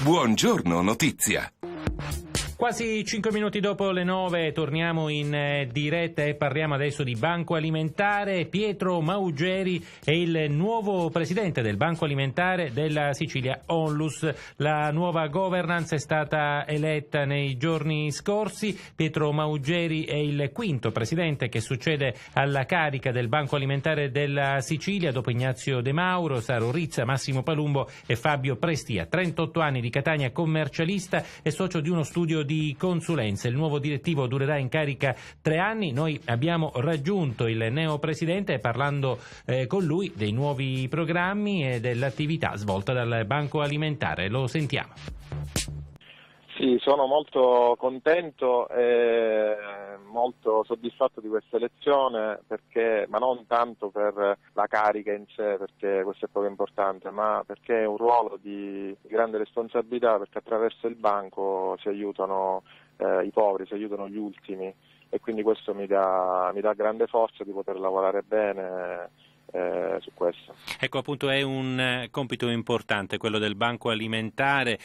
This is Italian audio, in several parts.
Buongiorno Notizia. Quasi 5 minuti dopo le 9 torniamo in diretta e parliamo adesso di Banco Alimentare. Pietro Maugeri è il nuovo presidente del Banco Alimentare della Sicilia, Onlus. La nuova governance è stata eletta nei giorni scorsi. Pietro Maugeri è il quinto presidente che succede alla carica del Banco Alimentare della Sicilia dopo Ignazio De Mauro, Saro Rizza, Massimo Palumbo e Fabio Prestia. 38 anni di Catania, commercialista e socio di uno studio di consulenza. Il nuovo direttivo durerà in carica 3 anni. Noi abbiamo raggiunto il neopresidente parlando con lui dei nuovi programmi e dell'attività svolta dal Banco Alimentare. Lo sentiamo. Sì, sono molto contento e molto soddisfatto di questa elezione, ma non tanto per la carica in sé, perché questo è poco importante, ma perché è un ruolo di grande responsabilità, perché attraverso il banco si aiutano i poveri, si aiutano gli ultimi, e quindi questo mi dà grande forza di poter lavorare bene su questo. Ecco, appunto, è un compito importante quello del Banco Alimentare,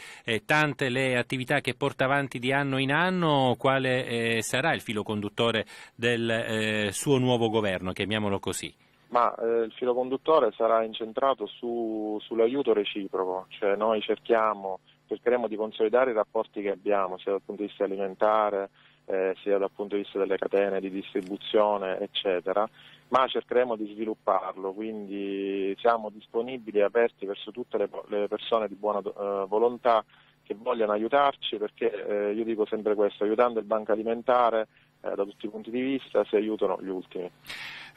tante le attività che porta avanti di anno in anno. Quale sarà il filo conduttore del suo nuovo governo, chiamiamolo così? Ma il filo conduttore sarà incentrato sull'aiuto reciproco, cioè noi cercheremo di consolidare i rapporti che abbiamo, sia dal punto di vista alimentare, sia dal punto di vista delle catene di distribuzione, eccetera, ma cercheremo di svilupparlo, quindi siamo disponibili e aperti verso tutte le persone di buona volontà che vogliono aiutarci, perché io dico sempre questo: aiutando il Banco Alimentare da tutti i punti di vista si aiutano gli ultimi.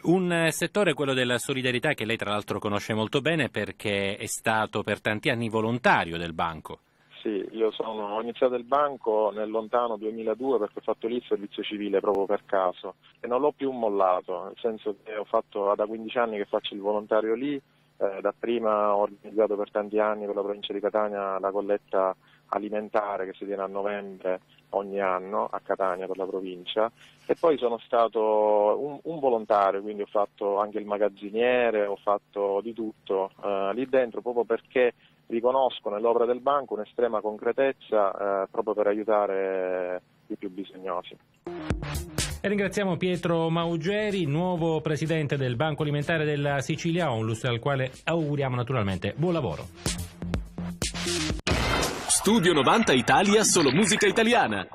Un settore, quello della solidarietà, che lei tra l'altro conosce molto bene perché è stato per tanti anni volontario del banco. Sì, ho iniziato il banco nel lontano 2002 perché ho fatto lì il servizio civile proprio per caso e non l'ho più mollato, nel senso che ho fatto da 15 anni che faccio il volontario lì. Dapprima ho organizzato per tanti anni per la provincia di Catania la colletta alimentare che si tiene a novembre ogni anno a Catania per la provincia, e poi sono stato un volontario, quindi ho fatto anche il magazziniere, ho fatto di tutto lì dentro, proprio perché riconosco nell'opera del banco un'estrema concretezza proprio per aiutare i più bisognosi. E ringraziamo Pietro Maugeri, nuovo presidente del Banco Alimentare della Sicilia, Onlus, al quale auguriamo naturalmente buon lavoro. Studio 90 Italia, solo musica italiana.